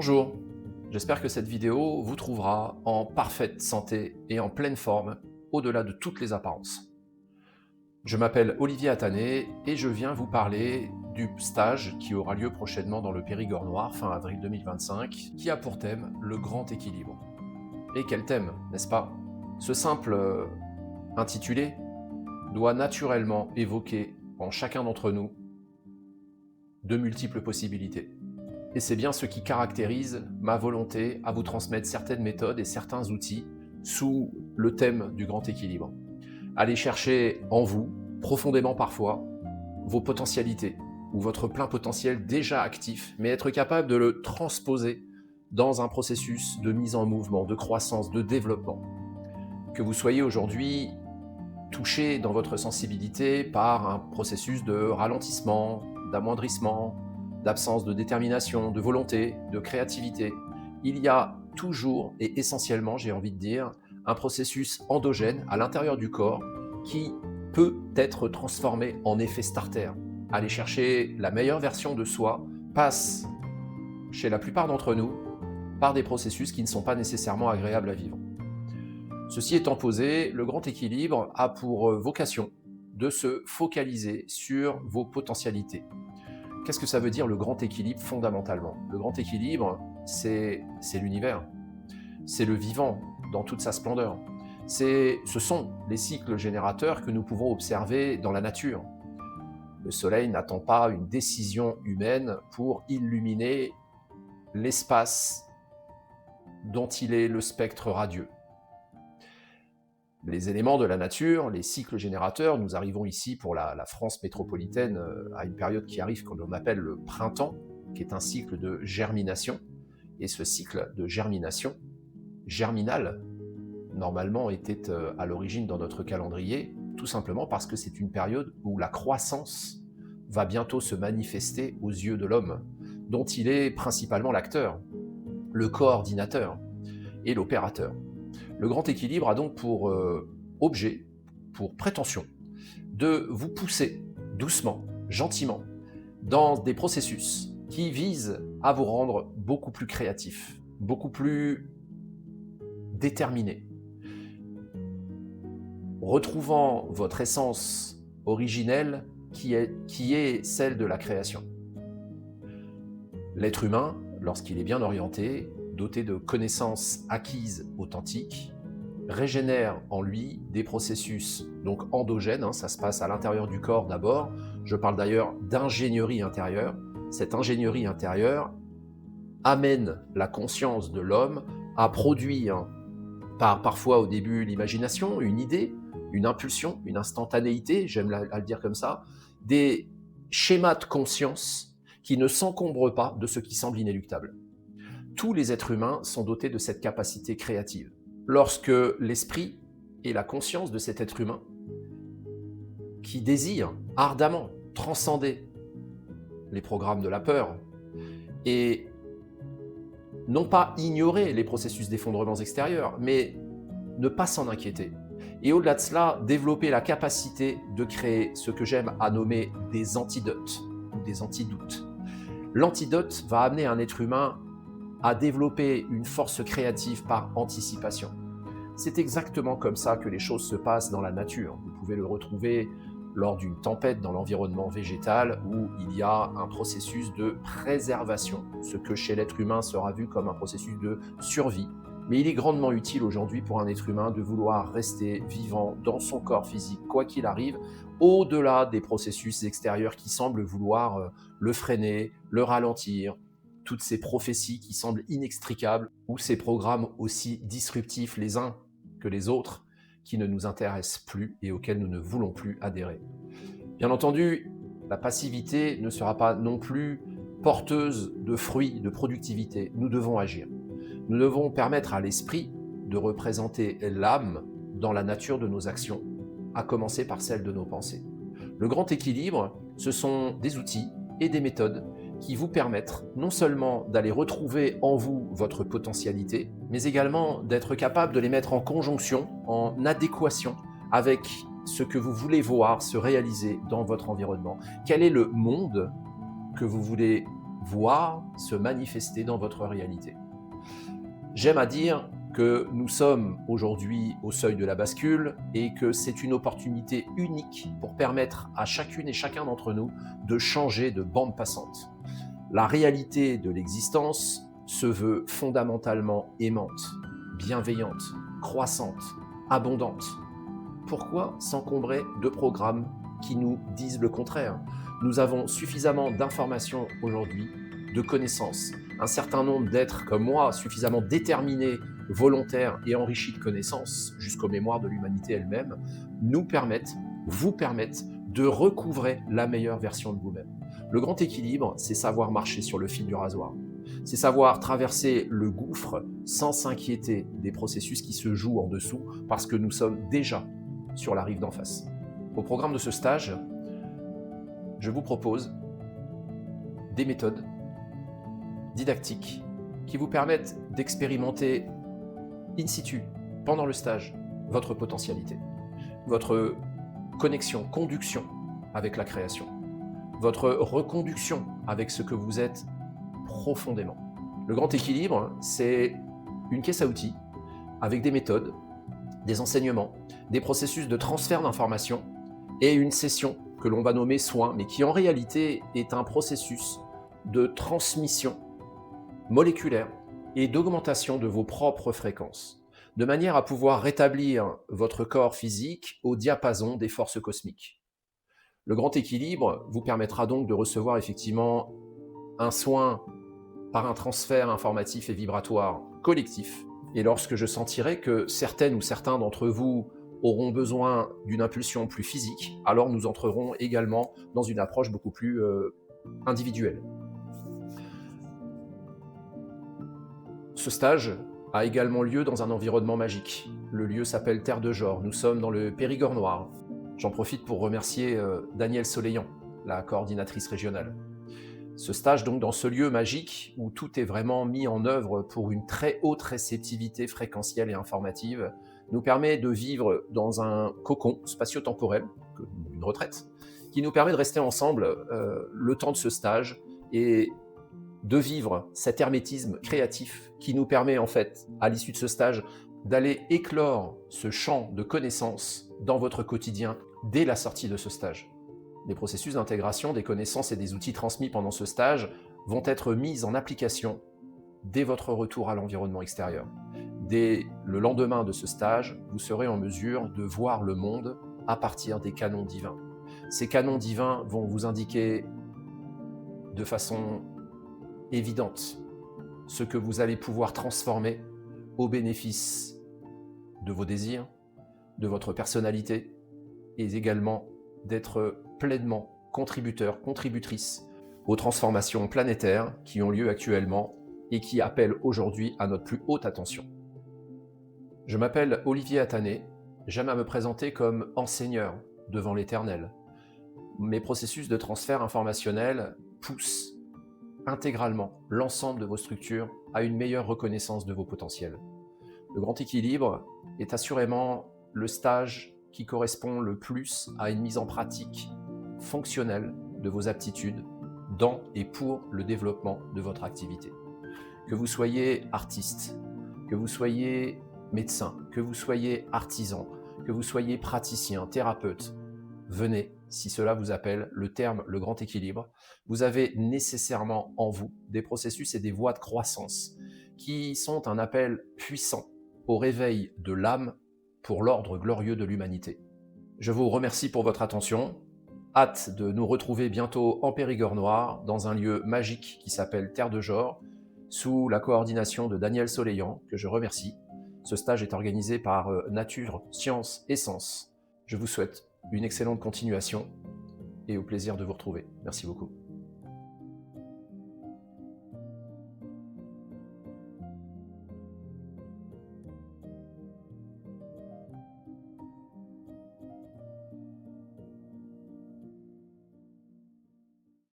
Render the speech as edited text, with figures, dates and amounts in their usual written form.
Bonjour, j'espère que cette vidéo vous trouvera en parfaite santé et en pleine forme, au-delà de toutes les apparences. Je m'appelle Olivier Attané et je viens vous parler du stage qui aura lieu prochainement dans le Périgord noir, fin avril 2025, qui a pour thème le grand équilibre. Et quel thème, n'est-ce pas? Ce simple intitulé doit naturellement évoquer en chacun d'entre nous de multiples possibilités. Et c'est bien ce qui caractérise ma volonté à vous transmettre certaines méthodes et certains outils sous le thème du grand équilibre. Allez chercher en vous, profondément parfois, vos potentialités ou votre plein potentiel déjà actif, mais être capable de le transposer dans un processus de mise en mouvement, de croissance, de développement. Que vous soyez aujourd'hui touché dans votre sensibilité par un processus de ralentissement, d'amoindrissement, d'absence de détermination, de volonté, de créativité, il y a toujours et essentiellement, j'ai envie de dire, un processus endogène à l'intérieur du corps qui peut être transformé en effet starter. Aller chercher la meilleure version de soi passe, chez la plupart d'entre nous, par des processus qui ne sont pas nécessairement agréables à vivre. Ceci étant posé, le grand équilibre a pour vocation de se focaliser sur vos potentialités. Qu'est-ce que ça veut dire le grand équilibre fondamentalement? Le grand équilibre, c'est l'univers, c'est le vivant dans toute sa splendeur. Ce sont les cycles générateurs que nous pouvons observer dans la nature. Le soleil n'attend pas une décision humaine pour illuminer l'espace dont il est le spectre radieux. Les éléments de la nature, les cycles générateurs, nous arrivons ici pour la France métropolitaine à une période qui arrive qu'on appelle le printemps, qui est un cycle de germination. Et ce cycle de germination, germinal, normalement était à l'origine dans notre calendrier, tout simplement parce que c'est une période où la croissance va bientôt se manifester aux yeux de l'homme, dont il est principalement l'acteur, le coordinateur et l'opérateur. Le grand équilibre a donc pour objet, pour prétention, de vous pousser doucement, gentiment, dans des processus qui visent à vous rendre beaucoup plus créatif, beaucoup plus déterminé, retrouvant votre essence originelle qui est celle de la création. L'être humain, lorsqu'il est bien orienté, doté de connaissances acquises authentiques, régénère en lui des processus donc endogènes, ça se passe à l'intérieur du corps d'abord. Je parle d'ailleurs d'ingénierie intérieure. Cette ingénierie intérieure amène la conscience de l'homme à produire, par parfois au début l'imagination, une idée, une impulsion, une instantanéité, j'aime à le dire comme ça, des schémas de conscience qui ne s'encombrent pas de ce qui semble inéluctable. Tous les êtres humains sont dotés de cette capacité créative. Lorsque l'esprit et la conscience de cet être humain, qui désire ardemment transcender les programmes de la peur et non pas ignorer les processus d'effondrements extérieurs, mais ne pas s'en inquiéter. Et au-delà de cela, développer la capacité de créer ce que j'aime à nommer des antidotes ou des antidoutes. L'antidote va amener un être humain à développer une force créative par anticipation. C'est exactement comme ça que les choses se passent dans la nature. Vous pouvez le retrouver lors d'une tempête dans l'environnement végétal où il y a un processus de préservation, ce que chez l'être humain sera vu comme un processus de survie. Mais il est grandement utile aujourd'hui pour un être humain de vouloir rester vivant dans son corps physique, quoi qu'il arrive, au-delà des processus extérieurs qui semblent vouloir le freiner, le ralentir, toutes ces prophéties qui semblent inextricables, ou ces programmes aussi disruptifs les uns que les autres, qui ne nous intéressent plus et auxquels nous ne voulons plus adhérer. Bien entendu, la passivité ne sera pas non plus porteuse de fruits, de productivité. Nous devons agir. Nous devons permettre à l'esprit de représenter l'âme dans la nature de nos actions, à commencer par celle de nos pensées. Le grand équilibre, ce sont des outils et des méthodes qui vous permettent non seulement d'aller retrouver en vous votre potentialité, mais également d'être capable de les mettre en conjonction, en adéquation avec ce que vous voulez voir se réaliser dans votre environnement. Quel est le monde que vous voulez voir se manifester dans votre réalité. J'aime à dire que nous sommes aujourd'hui au seuil de la bascule et que c'est une opportunité unique pour permettre à chacune et chacun d'entre nous de changer de bande passante. La réalité de l'existence se veut fondamentalement aimante, bienveillante, croissante, abondante. Pourquoi s'encombrer de programmes qui nous disent le contraire? Nous avons suffisamment d'informations aujourd'hui, de connaissances. Un certain nombre d'êtres comme moi, suffisamment déterminés, volontaires et enrichis de connaissances, jusqu'aux mémoires de l'humanité elle-même, nous permettent, vous permettent de recouvrer la meilleure version de vous-même. Le grand équilibre, c'est savoir marcher sur le fil du rasoir. C'est savoir traverser le gouffre sans s'inquiéter des processus qui se jouent en dessous, parce que nous sommes déjà sur la rive d'en face. Au programme de ce stage, je vous propose des méthodes didactiques qui vous permettent d'expérimenter in situ, pendant le stage, votre potentialité, votre connexion, conduction avec la création, votre reconduction avec ce que vous êtes profondément. Le grand équilibre, c'est une caisse à outils avec des méthodes, des enseignements, des processus de transfert d'informations et une session que l'on va nommer soin, mais qui en réalité est un processus de transmission moléculaire et d'augmentation de vos propres fréquences, de manière à pouvoir rétablir votre corps physique au diapason des forces cosmiques. Le grand équilibre vous permettra donc de recevoir effectivement un soin par un transfert informatif et vibratoire collectif. Et lorsque je sentirai que certaines ou certains d'entre vous auront besoin d'une impulsion plus physique, alors nous entrerons également dans une approche beaucoup plus individuelle. Ce stage a également lieu dans un environnement magique. Le lieu s'appelle Terre de Jor. Nous sommes dans le Périgord noir. J'en profite pour remercier Danielle Soleillant, la coordinatrice régionale. Ce stage, donc, dans ce lieu magique où tout est vraiment mis en œuvre pour une très haute réceptivité fréquentielle et informative, nous permet de vivre dans un cocon spatio-temporel, une retraite, qui nous permet de rester ensemble le temps de ce stage et de vivre cet hermétisme créatif qui nous permet en fait, à l'issue de ce stage, d'aller éclore ce champ de connaissances dans votre quotidien dès la sortie de ce stage. Les processus d'intégration des connaissances et des outils transmis pendant ce stage vont être mis en application dès votre retour à l'environnement extérieur. Dès le lendemain de ce stage, vous serez en mesure de voir le monde à partir des canons divins. Ces canons divins vont vous indiquer de façon évidente ce que vous allez pouvoir transformer au bénéfice de vos désirs, de votre personnalité et également d'être pleinement contributeur, contributrice aux transformations planétaires qui ont lieu actuellement et qui appellent aujourd'hui à notre plus haute attention. Je m'appelle Olivier Attané, j'aime à me présenter comme enseigneur devant l'Éternel. Mes processus de transfert informationnel poussent intégralement l'ensemble de vos structures à une meilleure reconnaissance de vos potentiels. Le grand équilibre est assurément le stage qui correspond le plus à une mise en pratique fonctionnelle de vos aptitudes dans et pour le développement de votre activité. Que vous soyez artiste, que vous soyez médecin, que vous soyez artisan, que vous soyez praticien, thérapeute, venez, si cela vous appelle, le terme le grand équilibre, vous avez nécessairement en vous des processus et des voies de croissance qui sont un appel puissant au réveil de l'âme pour l'ordre glorieux de l'humanité. Je vous remercie pour votre attention. Hâte de nous retrouver bientôt en Périgord noir, dans un lieu magique qui s'appelle Terre de Jor, sous la coordination de Danielle Soleillant, que je remercie. Ce stage est organisé par Nature, Science et Sens. Je vous souhaite une excellente continuation et au plaisir de vous retrouver. Merci beaucoup.